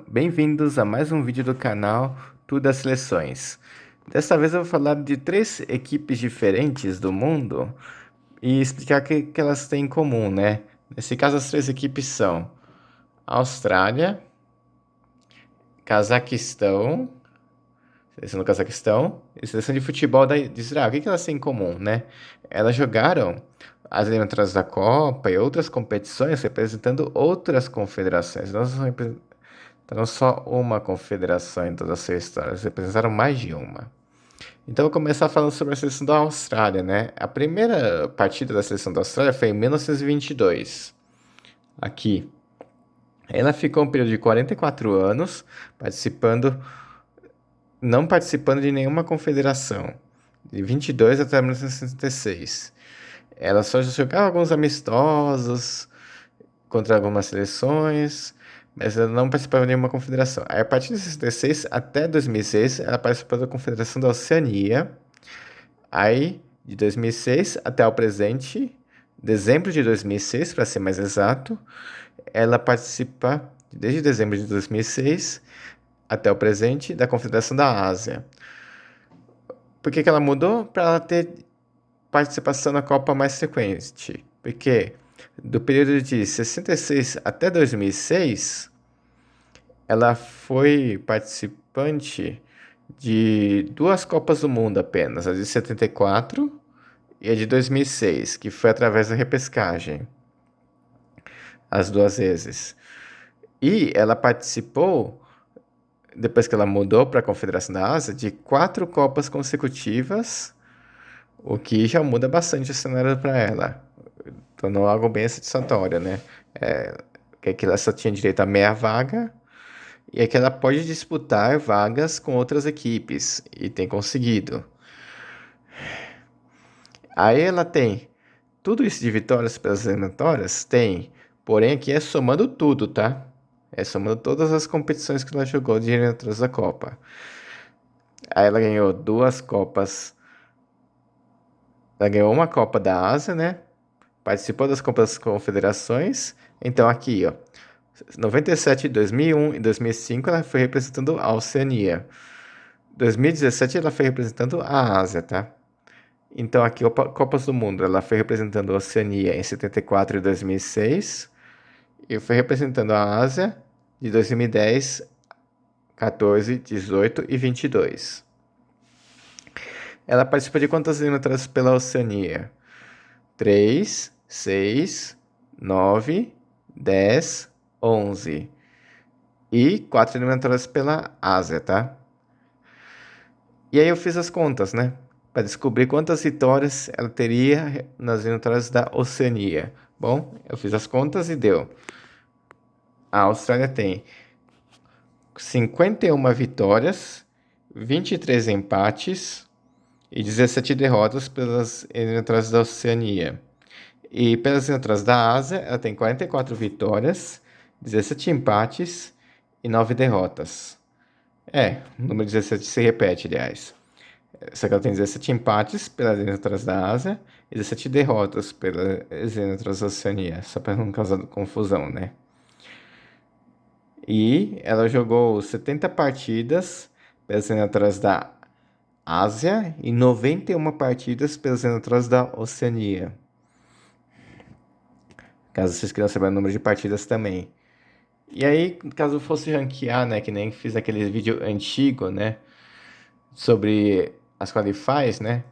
Bem-vindos a mais um vídeo do canal Tudo das Seleções. Dessa vez eu vou falar de três equipes diferentes do mundo e explicar o que elas têm em comum, né? Nesse caso, as três equipes são Austrália, Cazaquistão, seleção do Cazaquistão e seleção de futebol de Israel. O que elas têm em comum, né? Elas jogaram as eliminatórias da Copa e outras competições representando outras confederações. Nós não representaram só uma confederação em toda a sua história, eles representaram mais de uma. Então, eu vou começar falando sobre a seleção da Austrália, né? A primeira partida da seleção da Austrália foi em 1922, aqui. Ela ficou um período de 44 anos não participando de nenhuma confederação, de 22 até 1966. Ela só jogava alguns amistosos contra algumas seleções, mas ela não participava de nenhuma confederação. Aí, a partir de 66 até 2006, ela participou da Confederação da Oceania. Aí, de 2006 até o presente, dezembro de 2006, para ser mais exato, ela participa, desde dezembro de 2006 até o presente, da Confederação da Ásia. Por que ela mudou? Para ela ter participação na Copa mais frequente. Porque do período de 66 até 2006, ela foi participante de duas Copas do Mundo apenas, a de 74 e a de 2006, que foi através da repescagem, as duas vezes. E ela participou, depois que ela mudou para a Confederação da Ásia, de quatro Copas consecutivas, o que já muda bastante o cenário para ela. Tornou algo bem satisfatório, né? Que ela só tinha direito a meia vaga e é que ela pode disputar vagas com outras equipes e tem conseguido. Aí ela tem tudo isso de vitórias pelas eliminatórias? Tem. Porém, aqui é somando tudo, tá? É somando todas as competições que ela jogou de eliminatórias da Copa. Aí ela ganhou duas Copas. Ela ganhou uma Copa da Ásia, né? Participou das Copas das Confederações. Então aqui, ó. 97, 2001 e 2005 ela foi representando a Oceania. 2017 ela foi representando a Ásia, tá? Então aqui, Copas do Mundo, ela foi representando a Oceania em 74 e 2006 e foi representando a Ásia de 2010, 14, 18 e 22. Ela participou de quantas eliminatórias pela Oceania? 3, 6, 9, 10, 11 e 4 eliminatórias pela Ásia, tá? E aí eu fiz as contas, né? Para descobrir quantas vitórias ela teria nas eliminatórias da Oceania. Bom, eu fiz as contas e deu. A Austrália tem 51 vitórias, 23 empates e 17 derrotas pelas eliminatórias da Oceania. E pelas eliminatórias da Ásia, ela tem 44 vitórias, 17 empates e 9 derrotas. O número 17 se repete, aliás. Só que ela tem 17 empates pelas eliminatórias da Ásia e 17 derrotas pelas eliminatórias da Oceania, só para não causar confusão, né? E ela jogou 70 partidas pelas eliminatórias da Ásia e 91 partidas pelas eliminatórias da Oceania. Caso vocês queiram saber o número de partidas também. E aí, caso fosse ranquear, né, que nem fiz aquele vídeo antigo, né, sobre as qualifies, né,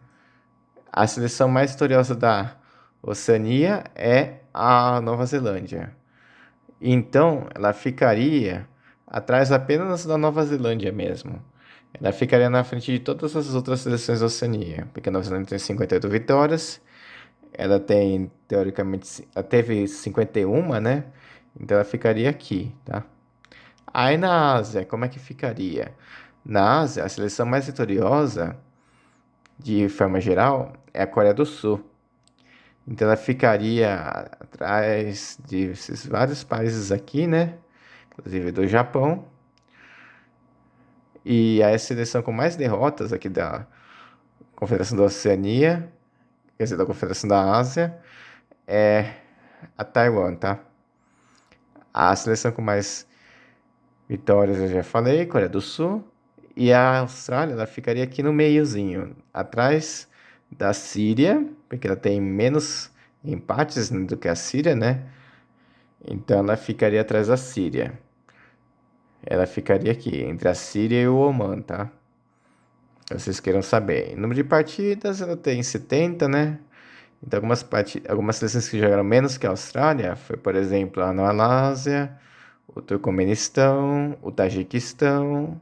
a seleção mais vitoriosa da Oceania é a Nova Zelândia. Então, ela ficaria atrás apenas da Nova Zelândia mesmo. Ela ficaria na frente de todas as outras seleções da Oceania, porque a Nova Zelândia tem 58 vitórias, ela tem, teoricamente, ela teve 51, né? Então ela ficaria aqui, tá? Aí na Ásia, como é que ficaria? Na Ásia, a seleção mais vitoriosa, de forma geral, é a Coreia do Sul. Então ela ficaria atrás desses vários países aqui, né? Inclusive do Japão. E a seleção com mais derrotas aqui da Confederação da Oceania, quer dizer, da Confederação da Ásia, é a Taiwan, tá? A seleção com mais vitórias eu já falei, Coreia do Sul. E a Austrália, ela ficaria aqui no meiozinho, atrás da Síria, porque ela tem menos empates, né, do que a Síria, né? Então ela ficaria atrás da Síria. Ela ficaria aqui, entre a Síria e o Omã, tá? Vocês queiram saber. Número de partidas, ela tem 70, né? Então, algumas seleções que jogaram menos que a Austrália foi, por exemplo, a Malásia, o Turcomenistão, o Tajiquistão,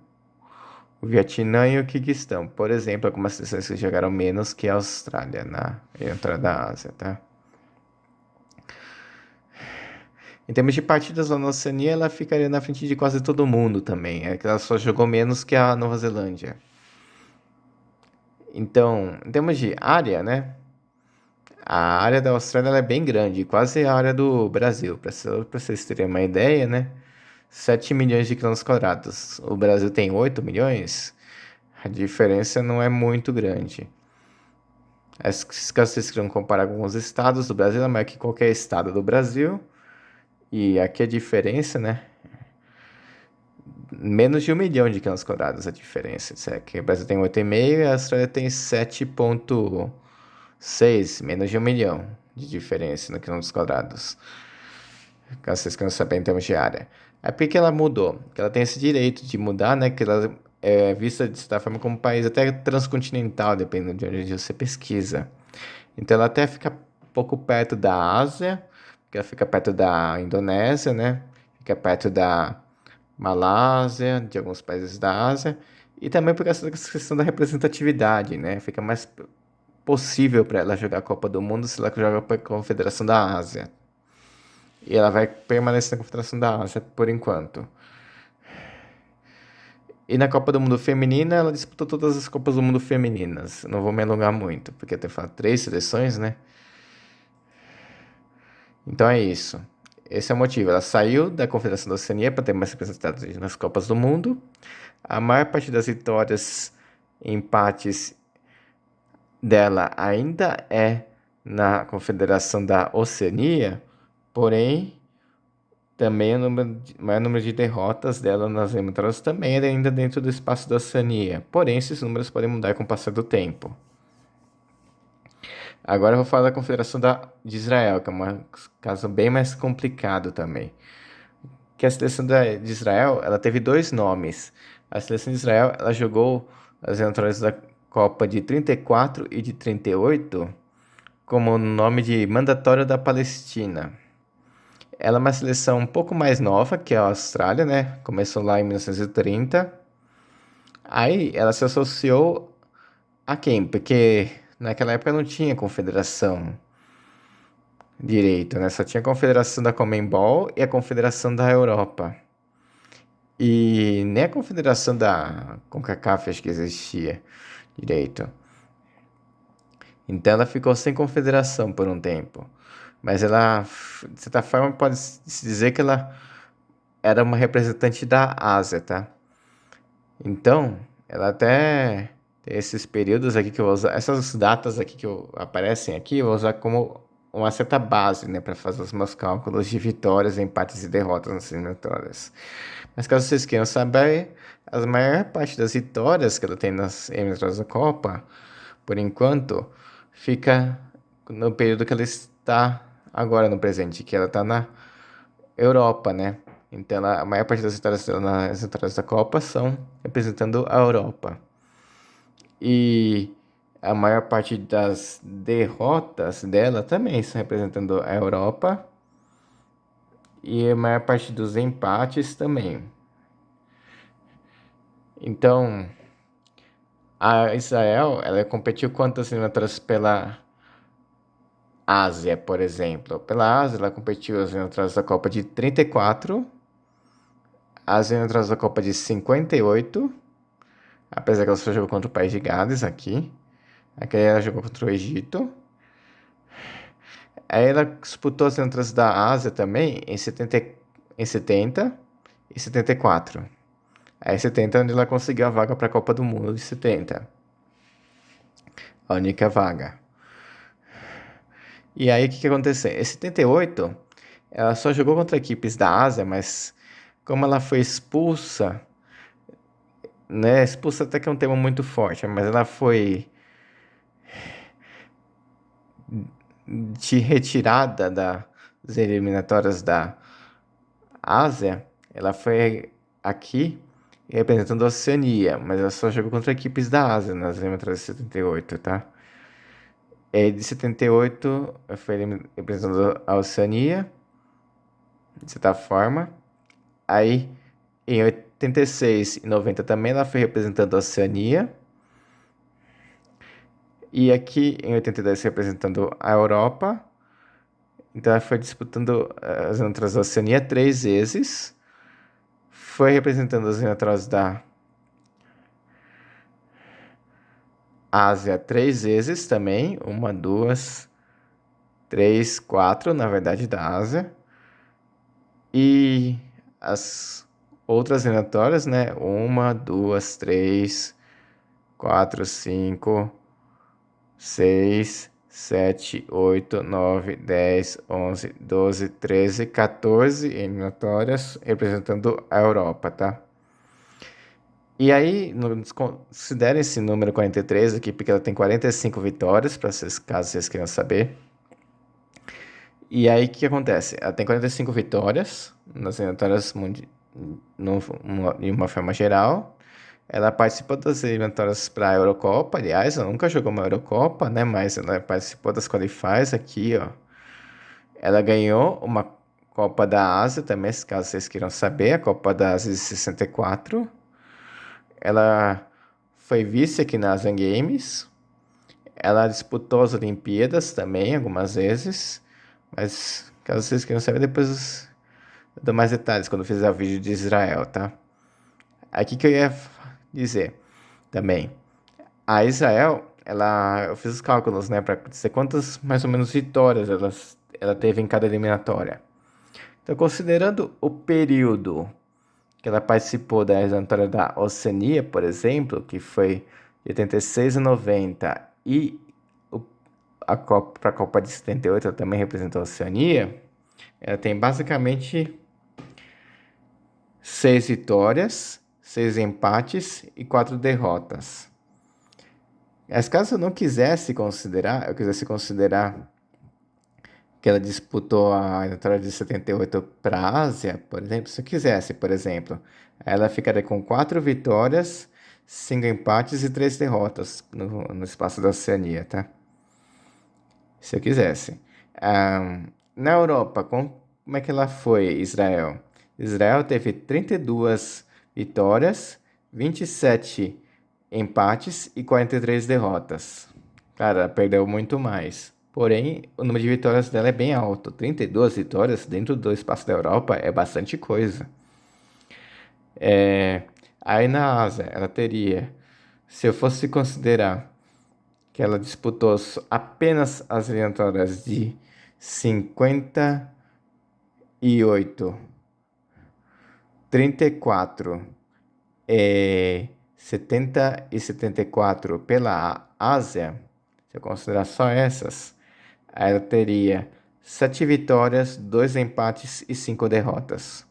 o Vietnã e o Quirguistão. Por exemplo, algumas seleções que jogaram menos que a Austrália na entrada da Ásia, tá? Em termos de partidas lá na Oceania, ela ficaria na frente de quase todo mundo também. É que ela só jogou menos que a Nova Zelândia. Então, em termos de área, né? A área da Austrália ela é bem grande, quase a área do Brasil. Para vocês terem uma ideia, né? 7 milhões de quilômetros quadrados. O Brasil tem 8 milhões. A diferença não é muito grande. Caso vocês queiram comparar com os estados do Brasil, é maior que qualquer estado do Brasil. E aqui a diferença, né? Menos de 1 milhão de quilômetros quadrados a diferença. Isso é que o Brasil tem 8,5 e a Austrália tem 7,6, menos de 1 milhão de diferença no quilômetros quadrados. Caso vocês queiram saber em termos de área. É porque ela mudou, que ela tem esse direito de mudar, né? Que ela é vista de certa forma como um país até transcontinental, dependendo de onde você pesquisa. Então ela até fica um pouco perto da Ásia, porque ela fica perto da Indonésia, né? Fica perto da Malásia, de alguns países da Ásia, e também por causa da questão da representatividade, né? Fica mais possível para ela jogar a Copa do Mundo se ela joga para a Confederação da Ásia. E ela vai permanecer na Confederação da Ásia por enquanto. E na Copa do Mundo Feminina, ela disputou todas as Copas do Mundo Femininas. Não vou me alongar muito, porque tem que falar 3 seleções, né? Então é isso. Esse é o motivo. Ela saiu da Confederação da Oceania para ter mais representados nas Copas do Mundo. A maior parte das vitórias, empates dela ainda é na Confederação da Oceania, porém, também o maior número de derrotas dela nas eliminatórias também é ainda dentro do espaço da Oceania. Porém, esses números podem mudar com o passar do tempo. Agora eu vou falar da Confederação de Israel, que é um caso bem mais complicado também. Que a seleção de Israel, ela teve 2 nomes. A seleção de Israel, ela jogou as eliminatórias da Copa de 34 e de 38 como o nome de Mandatório da Palestina. Ela é uma seleção um pouco mais nova que a Austrália, né? Começou lá em 1930. Aí ela se associou a quem? Porque naquela época não tinha confederação direito, né? Só tinha a confederação da Conmebol e a confederação da Europa. E nem a confederação da CONCACAF acho que existia direito. Então ela ficou sem confederação por um tempo. Mas ela, de certa forma, pode-se dizer que ela era uma representante da Ásia, tá? Então, ela até tem esses períodos aqui que eu vou usar, essas datas aqui que aparecem aqui, eu vou usar como uma certa base, né, para fazer os meus cálculos de vitórias, empates e derrotas nas eliminatórias. Mas caso vocês queiram saber, a maior parte das vitórias que ela tem nas eliminatórias da Copa, por enquanto, fica no período que ela está agora no presente, que ela está na Europa, né? Então, a maior parte das vitórias dela nas vitórias da Copa são representando a Europa. E a maior parte das derrotas dela também são representando a Europa. E a maior parte dos empates também. Então, a Israel, ela competiu quantas eliminatórias pela Ásia, por exemplo? Pela Ásia, ela competiu as eliminatórias da Copa de 34, as eliminatórias da Copa de 58, apesar que ela só jogou contra o País de Gales aqui. Aqui ela jogou contra o Egito. Aí ela disputou as eliminatórias da Ásia também em 70 e 74. Aí 70 é onde ela conseguiu a vaga para a Copa do Mundo de 70. A única vaga. E aí o que aconteceu? Em 78, Ela só jogou contra equipes da Ásia, mas como ela foi expulsa, né? Expulsa até que é um termo muito forte, mas ela foi de retirada das eliminatórias da Ásia. Ela foi aqui representando a Oceania, mas ela só jogou contra equipes da Ásia nas eliminatórias de 78, tá? E de 78 foi representando a Oceania, de certa forma. Aí em 86 e 90 também ela foi representando a Oceania. E aqui em 82 representando a Europa. Então ela foi disputando as eliminatórias da Oceania 3 vezes. Foi representando as eliminatórias da Ásia 3 vezes também. Uma, duas, três, quatro, na verdade, da Ásia. E as outras eliminatórias, né? Uma, duas, três, quatro, cinco, 6, 7, 8, 9, 10, 11, 12, 13, 14 eliminatórias representando a Europa, tá? E aí, considere esse número 43 aqui, porque ela tem 45 vitórias, para vocês, caso vocês queiram saber. E aí, o que acontece? Ela tem 45 vitórias nas eliminatórias de uma forma geral. Ela participou das eliminatórias para a Eurocopa, aliás, ela nunca jogou uma Eurocopa, né? Mas ela participou das qualifies aqui, ó. Ela ganhou uma Copa da Ásia também, caso vocês queiram saber, a Copa da Ásia de 64. Ela foi vice aqui na Asian Games. Ela disputou as Olimpíadas também, algumas vezes. Mas, caso vocês queiram saber, depois eu dou mais detalhes quando eu fizer o vídeo de Israel, tá? Aqui que eu ia dizer também. A Israel, eu fiz os cálculos, né, para dizer quantas mais ou menos vitórias ela teve em cada eliminatória. Então, considerando o período que ela participou da eliminatória da Oceania, por exemplo, que foi de 86 a 90, e para a Copa de 78 ela também representou a Oceania, ela tem basicamente 6 vitórias, 6 empates e 4 derrotas. Mas caso eu não quisesse considerar, eu quisesse considerar que ela disputou a eliminatória de 78 para a Ásia, por exemplo, se eu quisesse, por exemplo, ela ficaria com 4 vitórias, 5 empates e 3 derrotas no espaço da Oceania, tá? Se eu quisesse. Na Europa, como é que ela foi, Israel? Israel teve 32 vitórias, 27 empates e 43 derrotas. Cara, ela perdeu muito mais. Porém, o número de vitórias dela é bem alto. 32 vitórias dentro do espaço da Europa é bastante coisa. Aí na Ásia, ela teria, se eu fosse considerar que ela disputou apenas as eliminatórias de 58, 34, 70 e 74 pela Ásia, se eu considerar só essas, aí ela teria 7 vitórias, 2 empates e 5 derrotas.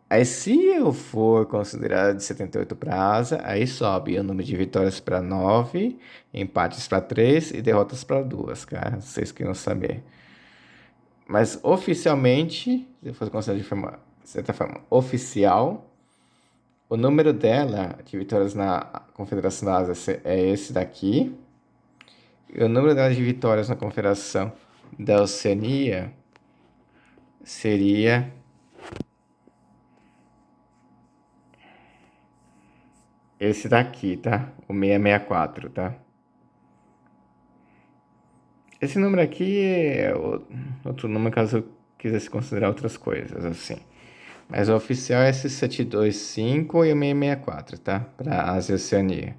Aí, se eu for considerar de 78 para a Ásia, aí sobe o número de vitórias para 9, empates para 3 e derrotas para 2, cara. Vocês queriam saber. Mas oficialmente, se eu fosse considerar de certa forma oficial, o número dela de vitórias na Confederação da Ásia é esse daqui. E o número dela de vitórias na Confederação da Oceania seria esse daqui, tá? O 664, tá? Esse número aqui é outro número caso eu quisesse considerar outras coisas, assim. Mas o oficial é esse 725 e o 664, tá? Para a Ásia e Oceania.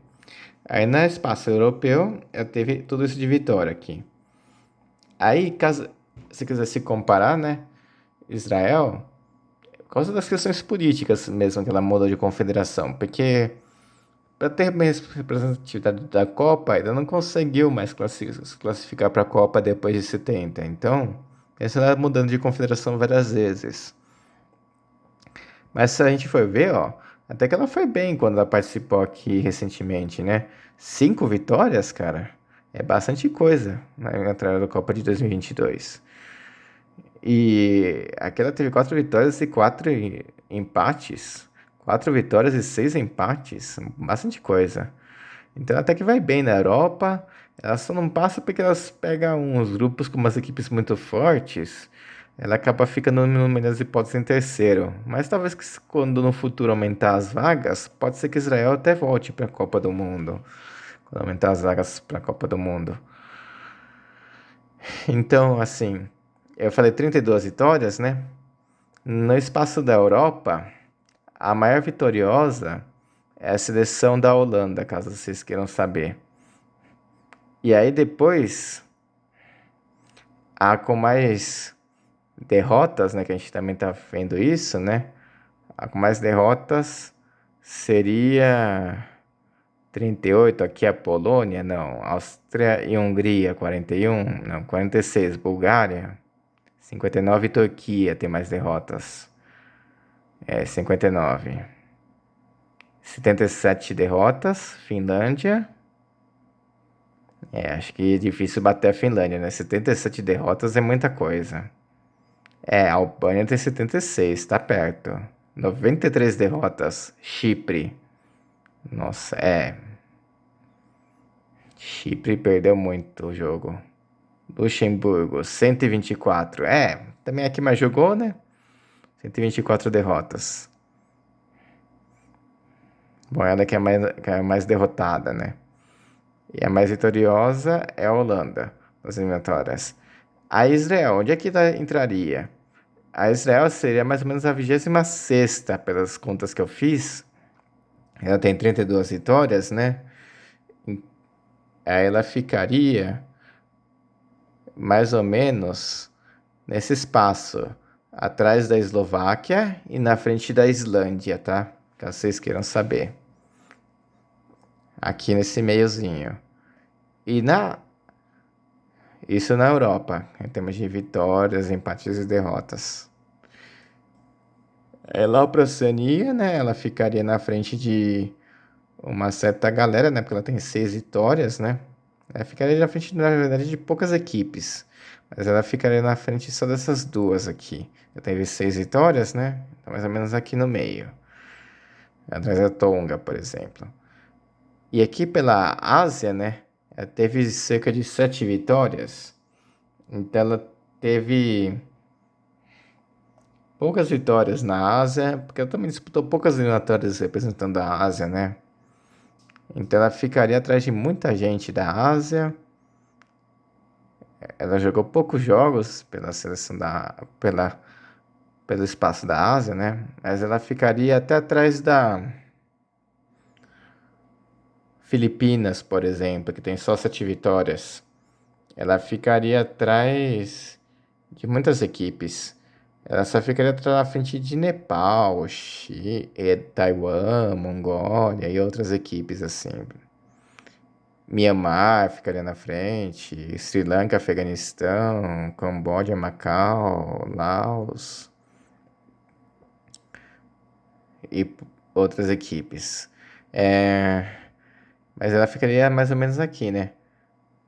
Aí no espaço europeu, eu teve tudo isso de vitória aqui. Aí, caso você quiser se comparar, né? Israel, por causa das questões políticas mesmo que ela mudou de confederação, porque para ter mais representatividade da Copa, ainda não conseguiu mais se classificar para a Copa depois de 70. Então, mesmo ela mudando de confederação várias vezes. Mas se a gente for ver, ó, até que ela foi bem quando ela participou aqui recentemente, né? 5 vitórias, cara, é bastante coisa na entrada da Copa de 2022. E aqui ela teve 4 vitórias e 4 empates. 4 vitórias e 6 empates, bastante coisa. Então até que vai bem na Europa. Ela só não passa porque elas pegam uns grupos com umas equipes muito fortes. Ela acaba ficando no melhor das hipóteses em terceiro. Mas talvez que quando no futuro aumentar as vagas, pode ser que Israel até volte para a Copa do Mundo. Quando aumentar as vagas para a Copa do Mundo. Então, assim, eu falei 32 vitórias, né? No espaço da Europa, a maior vitoriosa é a seleção da Holanda, caso vocês queiram saber. E aí depois, a com mais derrotas, né? Que a gente também tá vendo isso, né? A com mais derrotas seria 38. Aqui a Polônia, não. Áustria e Hungria, 41. Não, 46. Bulgária, 59. Turquia tem mais derrotas. 59. 77 derrotas. Finlândia. Acho que é difícil bater a Finlândia, né? 77 derrotas é muita coisa. A Albânia tem 76, tá perto. 93 derrotas. Chipre. Nossa, Chipre perdeu muito o jogo. Luxemburgo, 124. Também é que mais jogou, né? 124 derrotas. Bom, ela que é mais derrotada, né? E a mais vitoriosa é a Holanda, nas eliminatórias. A Israel, onde é que ela entraria? A Israel seria mais ou menos a 26ª, pelas contas que eu fiz. Ela tem 32 vitórias, né? Aí ela ficaria mais ou menos nesse espaço, atrás da Eslováquia e na frente da Islândia, tá? Caso vocês queiram saber. Aqui nesse meiozinho. E isso na Europa, em termos de vitórias, empates e derrotas. Lá para a Oceania, né? Ela ficaria na frente de uma certa galera, né? Porque ela tem 6 vitórias, né? Ela ficaria na frente, na verdade, de poucas equipes. Mas ela ficaria na frente só dessas duas aqui. Eu teve 6 vitórias, né? Então, mais ou menos aqui no meio. Atrás da Tonga, por exemplo. E aqui pela Ásia, né? Ela teve cerca de 7 vitórias. Então ela teve poucas vitórias na Ásia, porque ela também disputou poucas eliminatórias representando a Ásia, né? Então ela ficaria atrás de muita gente da Ásia. Ela jogou poucos jogos pela seleção pelo espaço da Ásia, né? Mas ela ficaria até atrás da Filipinas, por exemplo, que tem só 7 vitórias. Ela ficaria atrás de muitas equipes. Ela só ficaria na frente de Nepal, Taiwan, Mongólia e outras equipes assim. Mianmar ficaria na frente, Sri Lanka, Afeganistão, Camboja, Macau, Laos e outras equipes. Mas ela ficaria mais ou menos aqui, né?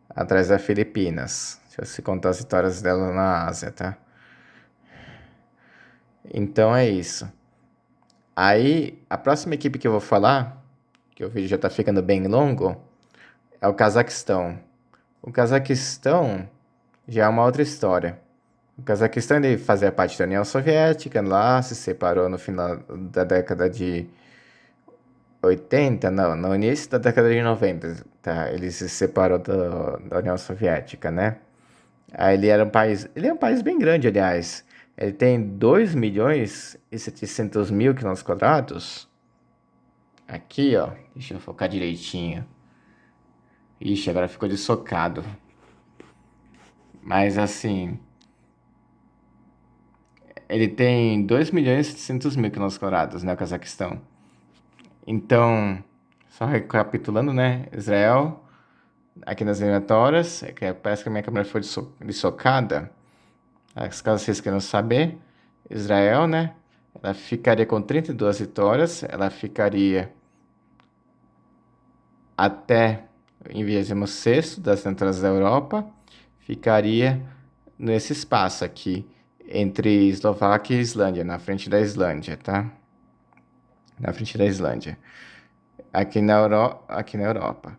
Atrás das Filipinas, se você contar as vitórias dela na Ásia, tá? Então é isso. Aí, a próxima equipe que eu vou falar, que o vídeo já tá ficando bem longo, é o Cazaquistão. O Cazaquistão já é uma outra história. O Cazaquistão ele fazia parte da União Soviética, lá se separou no final da década de 80, não, no início da década de 90, tá? Ele se separou da União Soviética, né? Aí ele é um país bem grande, aliás. Ele tem 2.700.000 quilômetros quadrados. Aqui, ó, deixa eu focar direitinho. Ixi, agora ficou desfocado. Mas assim, ele tem 2.700.000 quilômetros quadrados, né, o Cazaquistão. Então, só recapitulando, né, Israel, aqui nas eliminatórias, parece que a minha câmera foi desfocada. Caso vocês queiram saber, Israel, né? Ela ficaria com 32 vitórias, ela ficaria até em 26º das centrais da Europa, ficaria nesse espaço aqui, entre Eslováquia e Islândia, na frente da Islândia, tá? Na frente da Islândia. Aqui na Europa.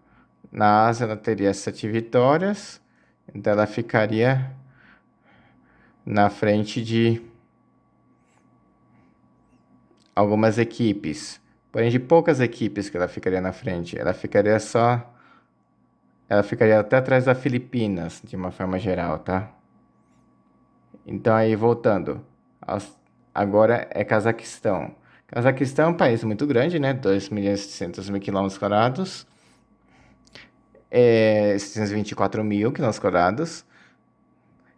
Na Ásia ela teria 7 vitórias, então ela ficaria na frente de algumas equipes. Porém, de poucas equipes que ela ficaria na frente. Ela ficaria até atrás da Filipinas, de uma forma geral, tá? Então aí voltando. Agora é Cazaquistão. Cazaquistão é um país muito grande, né? 2.700.000 quilômetros quadrados. 624 mil quilômetros quadrados.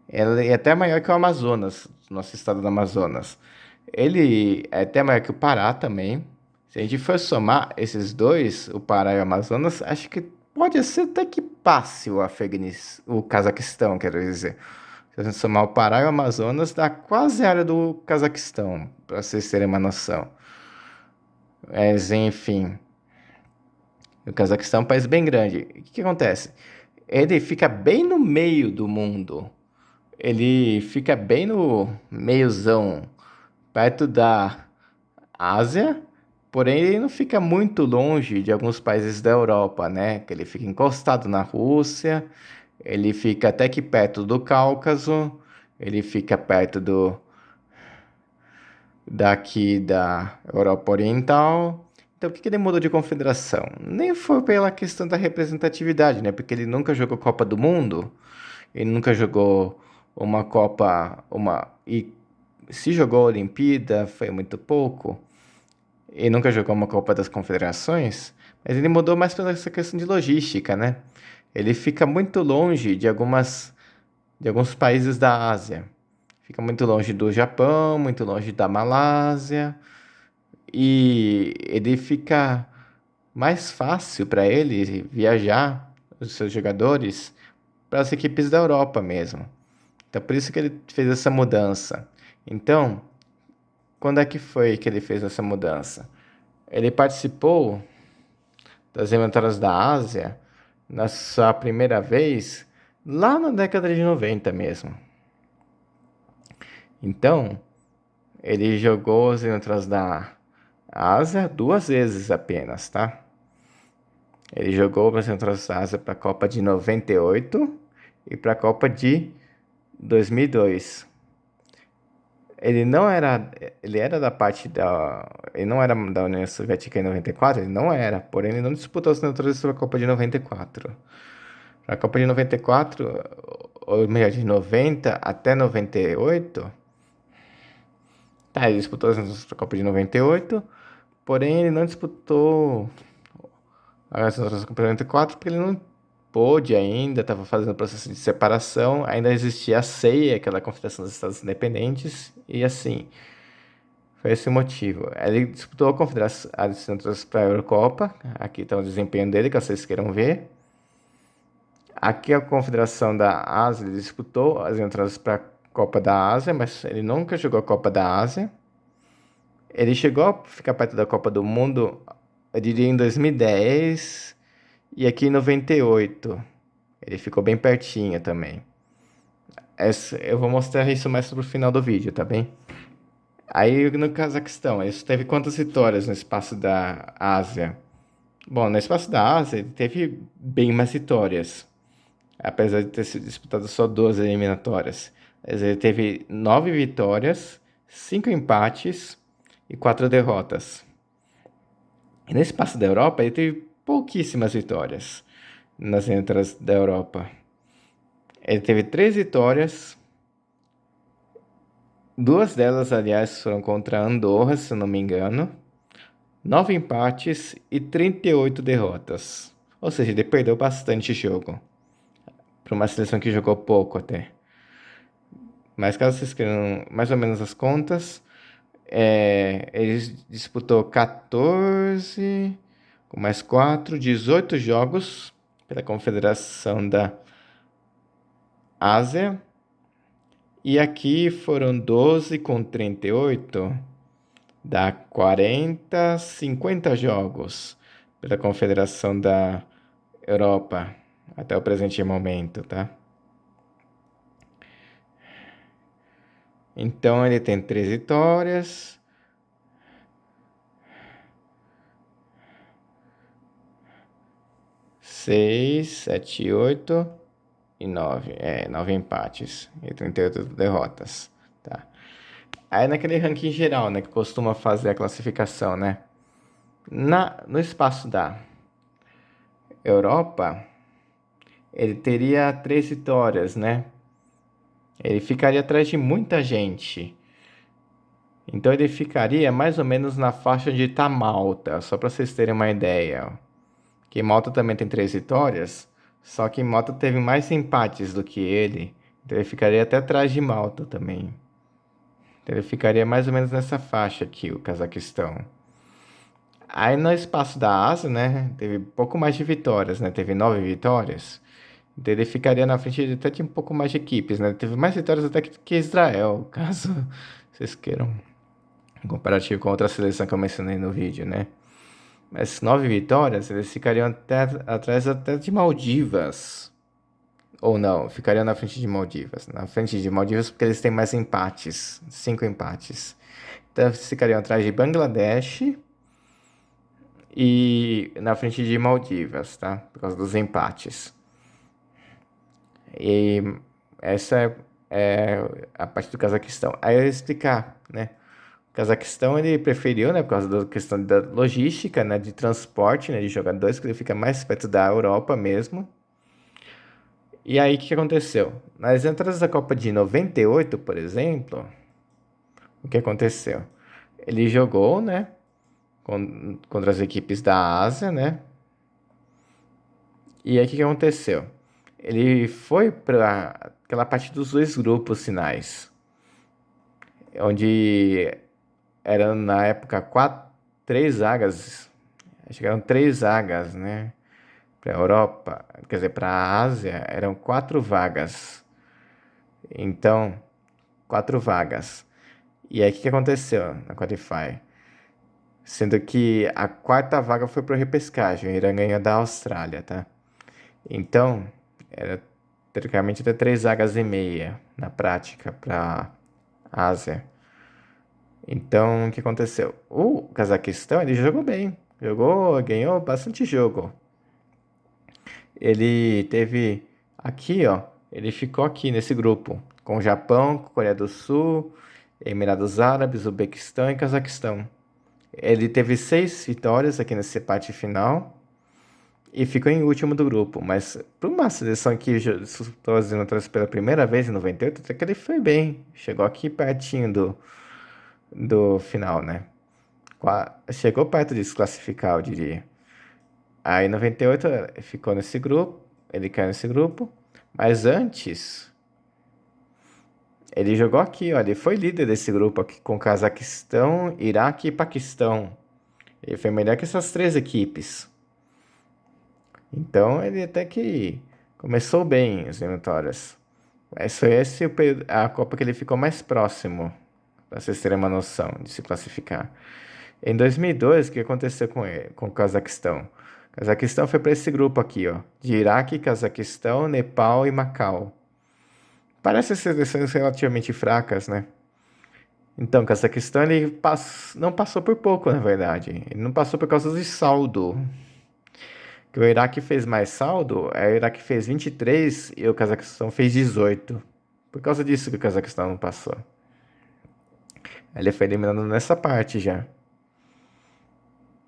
Ela é até maior que o Amazonas, nosso estado do Amazonas. Ele é até maior que o Pará também. Se a gente for somar esses dois, o Pará e o Amazonas, acho que pode ser até que passe o Cazaquistão, quero dizer. Se a gente somar o Pará e o Amazonas, dá quase a área do Cazaquistão, para vocês terem uma noção. Mas, enfim, o Cazaquistão é um país bem grande. O que acontece? Ele fica bem no meio do mundo. Ele fica bem no meiozão, perto da Ásia, porém ele não fica muito longe de alguns países da Europa, né? Que ele fica encostado na Rússia, ele fica até que perto do Cáucaso, ele fica perto daqui da Europa Oriental. Então, por que ele mudou de confederação? Nem foi pela questão da representatividade, né? Porque ele nunca jogou Copa do Mundo, ele nunca jogou uma Copa, e se jogou a Olimpíada, foi muito pouco. E nunca jogou uma Copa das Confederações, mas ele mudou mais pela essa questão de logística, né? Ele fica muito longe de alguns países da Ásia. Fica muito longe do Japão, muito longe da Malásia, e ele fica mais fácil para ele viajar os seus jogadores para as equipes da Europa mesmo. Então por isso que ele fez essa mudança. Então, quando é que foi que ele fez essa mudança? Ele participou das eliminatórias da Ásia na sua primeira vez lá na década de 90 mesmo. Então, ele jogou as eliminatórias da Ásia 2 vezes apenas, tá? Ele jogou as eliminatórias da Ásia para a Copa de 98 e para a Copa de 2002. Ele era da parte da, ele não era da União Soviética em 94, ele não era, porém ele não disputou as neutralizações para a Copa de 94. Para a Copa de 94, ou melhor, de 90 até 98, tá, ele disputou as neutralizações para a Copa de 98, porém ele não disputou as neutralizações da Copa de 94 porque ele não pôde ainda, estava fazendo o processo de separação, ainda existia a CEI, aquela Confederação dos Estados Independentes, e assim, foi esse o motivo. Ele disputou a Confederação para a Eurocopa. Aqui está o desempenho dele, que vocês queiram ver. Aqui a Confederação da Ásia, ele disputou as entradas para a Copa da Ásia, mas ele nunca jogou a Copa da Ásia. Ele chegou a ficar perto da Copa do Mundo, eu diria, em 2010 e aqui em 98. Ele ficou bem pertinho também. Eu vou mostrar isso mais pro final do vídeo, tá bem? Aí no Cazaquistão, ele teve quantas vitórias no espaço da Ásia? Bom, no espaço da Ásia, ele teve bem mais vitórias, apesar de ter sido disputado só 12 eliminatórias. Mas ele teve 9 vitórias, 5 empates e 4 derrotas. E no espaço da Europa, ele teve pouquíssimas vitórias nas entras da Europa. Ele teve 3 vitórias. 2 delas, aliás, foram contra Andorra, se eu não me engano. 9 empates e 38 derrotas. Ou seja, ele perdeu bastante jogo. Para uma seleção que jogou pouco até. Mas caso vocês queiram mais ou menos as contas, ele disputou 14, com mais 4, 18 jogos pela Confederação da Ásia. E aqui foram 12 com 38, dá 40, 50 jogos pela Confederação da Europa até o presente momento, tá? Então ele tem 3 vitórias, 6, 7, 8 e 9. 9 empates e 38 derrotas, tá? Aí naquele ranking geral, né, que costuma fazer a classificação, né? No espaço da Europa, ele teria 3 vitórias, né? Ele ficaria atrás de muita gente. Então ele ficaria mais ou menos na faixa de tá Malta, só para vocês terem uma ideia. Que Malta também tem 3 vitórias, só que Malta teve mais empates do que ele. Então ele ficaria até atrás de Malta também. Então ele ficaria mais ou menos nessa faixa aqui, o Cazaquistão. Aí no espaço da Ásia, né, teve pouco mais de vitórias, né? Teve 9 vitórias. Então ele ficaria na frente de até de um pouco mais de equipes, né? Teve mais vitórias até que Israel, caso vocês queiram. Em comparativo com outra seleção que eu mencionei no vídeo, né? Mas 9 vitórias, eles ficariam até, atrás até de Maldivas. Ou não, ficariam na frente de Maldivas. Na frente de Maldivas porque eles têm mais empates. 5 empates. Então eles ficariam atrás de Bangladesh e na frente de Maldivas, tá? Por causa dos empates. E essa é a parte do Cazaquistão. Aí eu ia explicar, né? O Cazaquistão ele preferiu, né, por causa da questão da logística, né, de transporte, né, de jogadores, que ele fica mais perto da Europa mesmo. E aí o que aconteceu? Nas entradas da Copa de 98, por exemplo, o que aconteceu? Ele jogou, né, contra as equipes da Ásia, né? E aí o que aconteceu? Ele foi para aquela parte dos 2 grupos finais, onde eram na época 3 zagas, acho que eram 3 zagas, né? Para a Europa, quer dizer, para a Ásia, eram 4 vagas. Então, 4 vagas. E aí, o que aconteceu na Qualify? Sendo que a quarta vaga foi para repescagem, o Irã ganhou da Austrália, tá? Então, era teoricamente até 3 vagas e meia na prática para a Ásia. Então, o que aconteceu? O Cazaquistão, ele jogou bem. Jogou, ganhou bastante jogo. Ele teve aqui, ó, ele ficou aqui nesse grupo, com o Japão, Coreia do Sul, Emirados Árabes, Uzbequistão e Cazaquistão. Ele teve 6 vitórias aqui nessa parte final e ficou em último do grupo. Mas para uma seleção que estou fazendo pela primeira vez em 98, até que ele foi bem. Chegou aqui pertinho do final, né? Chegou perto de se classificar, eu diria. Aí em 98 ficou nesse grupo, ele caiu nesse grupo. Mas antes, ele jogou aqui, ó. Ele foi líder desse grupo aqui com Cazaquistão, Iraque e Paquistão. Ele foi melhor que essas 3 equipes. Então ele até que começou bem as eliminatórias. Mas foi esse a Copa que ele ficou mais próximo, para vocês terem uma noção de se classificar. Em 2002, o que aconteceu com ele, com o Cazaquistão? O Cazaquistão foi para esse grupo aqui, ó, de Iraque, Cazaquistão, Nepal e Macau. Parece seleções relativamente fracas, né? Então, o Cazaquistão ele não passou por pouco, na verdade. Ele não passou por causa de saldo. Que o Iraque fez mais saldo, o Iraque fez 23 e o Cazaquistão fez 18. Por causa disso que o Cazaquistão não passou. Ele foi eliminado nessa parte já.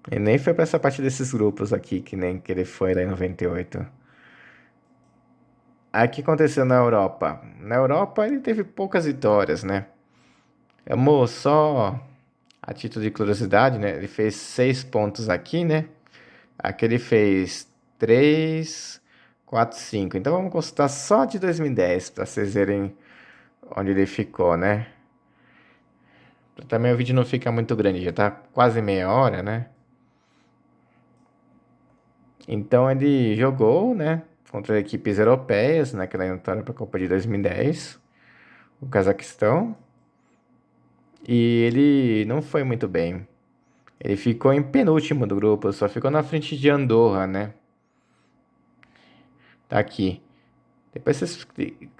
Ele nem foi para essa parte desses grupos aqui, que nem que ele foi lá em 98. Aí o que aconteceu na Europa? Na Europa ele teve poucas vitórias, né? Vamos só a título de curiosidade, né? Ele fez 6 pontos aqui, né? Aqui ele fez 3, 4, 5. Então vamos consultar só de 2010 para vocês verem onde ele ficou, né? Também o vídeo não fica muito grande, já tá quase meia hora, né? Então ele jogou, né? Contra equipes europeias naquela eliminatória para a Copa de 2010. o Cazaquistão, e ele não foi muito bem. Ele ficou em penúltimo do grupo, só ficou na frente de Andorra, né? Tá aqui. Depois vocês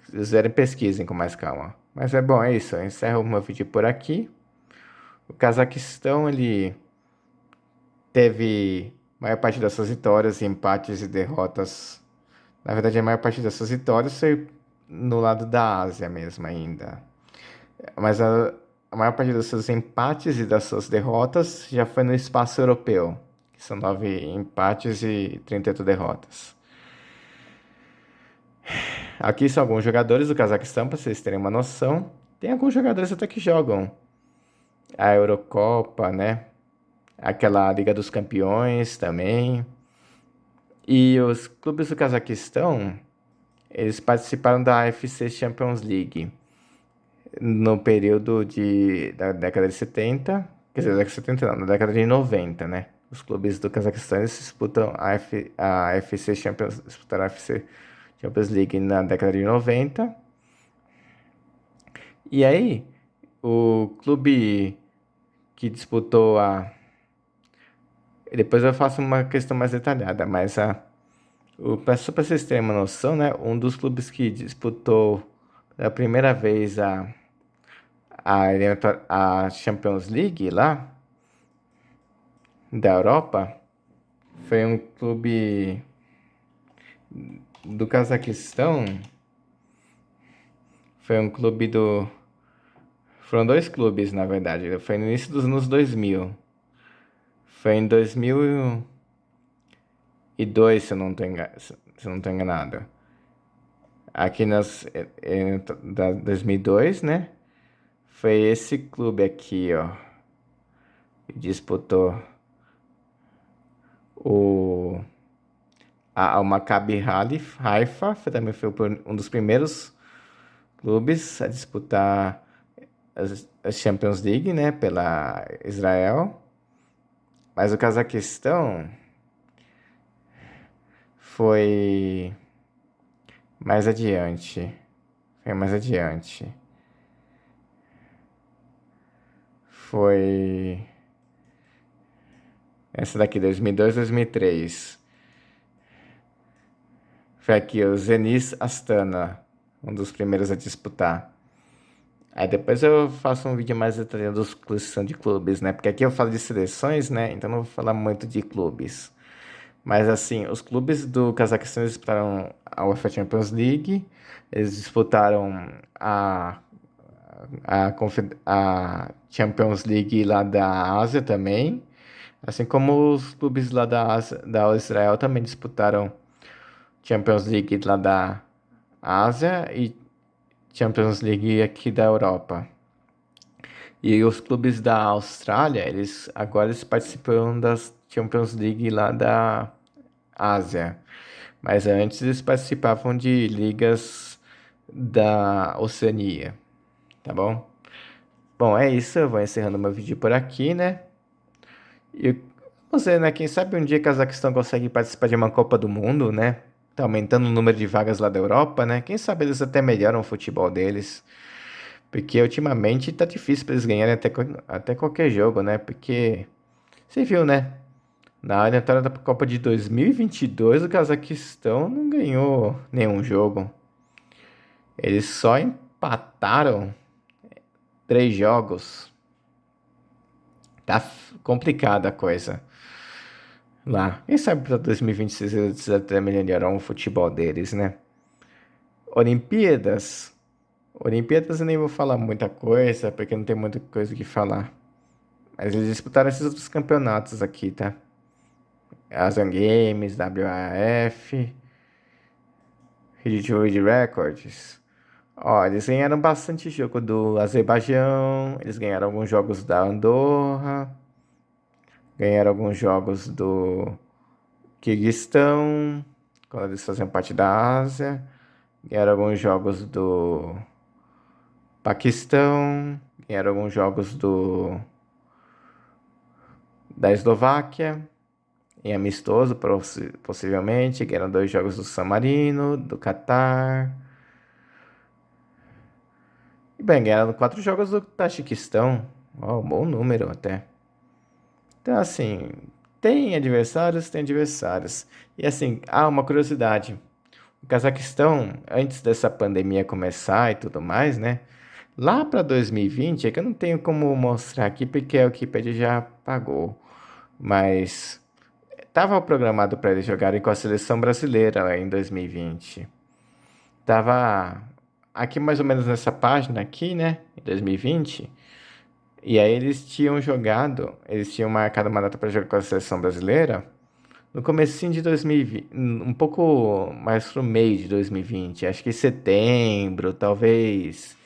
quiserem pesquisem com mais calma. Mas é bom, é isso. Eu encerro o meu vídeo por aqui. O Cazaquistão, ele teve a maior parte dessas vitórias, empates e derrotas. Na verdade, a maior parte dessas vitórias foi no lado da Ásia mesmo ainda. Mas a maior parte dos seus empates e das suas derrotas já foi no espaço europeu, que são 9 empates e 38 derrotas. Aqui são alguns jogadores do Cazaquistão, para vocês terem uma noção. Tem alguns jogadores até que jogam a Eurocopa, né? Aquela Liga dos Campeões também. E os clubes do Cazaquistão, eles participaram da AFC Champions League no período da década de 70, quer dizer, da década de 70 não, na década de 90, né? Os clubes do Cazaquistão eles disputam a AFC Champions, disputaram a AFC Champions League na década de 90. E aí, o clube que disputou a. Depois eu faço uma questão mais detalhada, mas só para vocês terem uma noção, né? Um dos clubes que disputou pela primeira vez a Champions League lá da Europa foi um clube do Cazaquistão. Foi um clube do. Foram dois clubes, na verdade. Foi no início dos anos 2000. Foi em 2002, se eu não estou enganado. Aqui da 2002, né? Foi esse clube aqui, ó, que disputou o Maccabi Haifa, também foi um dos primeiros clubes a disputar a Champions League, né, pela Israel. Mas o Cazaquistão foi mais adiante. Foi mais adiante. Foi essa daqui, 2002, 2003. Foi aqui o Zenit Astana, um dos primeiros a disputar. Aí depois eu faço um vídeo mais detalhado dos clubes que são de clubes, né? Porque aqui eu falo de seleções, né? Então não vou falar muito de clubes. Mas assim, os clubes do Cazaquistão disputaram a UEFA Champions League, eles disputaram a Champions League lá da Ásia também, assim como os clubes lá da Ásia, da Israel também disputaram Champions League lá da Ásia e Champions League aqui da Europa. E os clubes da Austrália, eles participam das Champions League lá da Ásia. Mas antes eles participavam de ligas da Oceania, tá bom? Bom, é isso, eu vou encerrando meu vídeo por aqui, né? E você, né? Quem sabe um dia Cazaquistão consegue participar de uma Copa do Mundo, né? Tá aumentando o número de vagas lá da Europa, né? Quem sabe eles até melhoram o futebol deles. Porque ultimamente tá difícil pra eles ganharem até qualquer jogo, né? Porque você viu, né? Na eliminatória da Copa de 2022, o Cazaquistão não ganhou nenhum jogo. Eles só empataram 3 jogos. Tá complicada a coisa lá. Quem sabe para 2026 eles até melhoraram o futebol deles, né? Olimpíadas. Olimpíadas eu nem vou falar muita coisa, porque não tem muita coisa que falar. Mas eles disputaram esses outros campeonatos aqui, tá? Asian Games, WAF, Red World Records. Ó, eles ganharam bastante jogo do Azerbaijão, eles ganharam alguns jogos da Andorra, ganharam alguns jogos do Quirguistão, quando eles faziam parte da Ásia, ganharam alguns jogos do Paquistão, ganharam alguns jogos da Eslováquia, em amistoso, possivelmente, ganharam 2 jogos do San Marino, do Catar. E bem, ganharam 4 jogos do Tajiquistão. Ó, bom número até. Então, assim, tem adversários, tem adversários. E assim, uma curiosidade. O Cazaquistão, antes dessa pandemia começar e tudo mais, né? Lá para 2020, é que eu não tenho como mostrar aqui porque a Wikipedia já pagou. Mas estava programado para eles jogarem com a seleção brasileira lá em 2020. Tava aqui mais ou menos nessa página aqui, né? Em 2020. E aí eles tinham marcado uma data para jogar com a seleção brasileira no comecinho de 2020, um pouco mais pro meio de 2020, acho que setembro, talvez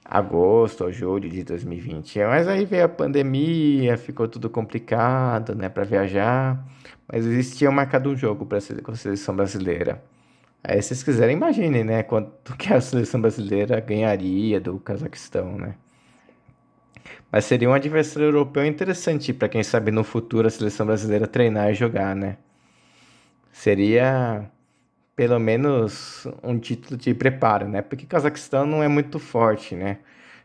agosto ou julho de 2020. Mas aí veio a pandemia, ficou tudo complicado, né, para viajar. Mas eles tinham marcado um jogo para com a seleção brasileira. Aí, se vocês quiserem, imaginem, né, quanto que a seleção brasileira ganharia do Cazaquistão, né? Mas seria um adversário europeu interessante para quem sabe no futuro a seleção brasileira treinar e jogar, né? Seria pelo menos um título de preparo, né? Porque o Cazaquistão não é muito forte, né?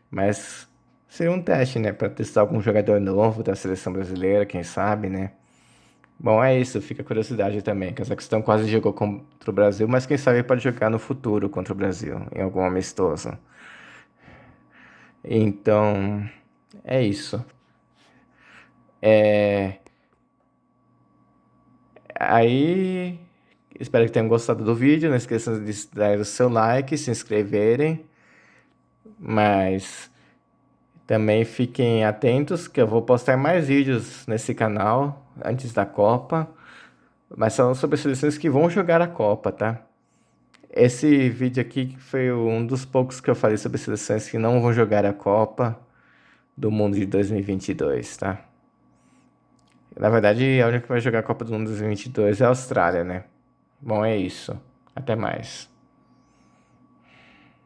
Mas seria um teste, né? Para testar algum jogador novo da seleção brasileira, quem sabe, né? Bom, é isso, fica a curiosidade também. O Cazaquistão quase jogou contra o Brasil, mas quem sabe pode jogar no futuro contra o Brasil, em algum amistoso. Então, é isso. É... Aí, espero que tenham gostado do vídeo. Não esqueçam de dar o seu like, se inscreverem. Mas também fiquem atentos que eu vou postar mais vídeos nesse canal antes da Copa. Mas são sobre as seleções que vão jogar a Copa, tá? Esse vídeo aqui foi um dos poucos que eu falei sobre seleções que não vão jogar a Copa do Mundo de 2022, tá? Na verdade, a única que vai jogar a Copa do Mundo de 2022 é a Austrália, né? Bom, é isso. Até mais.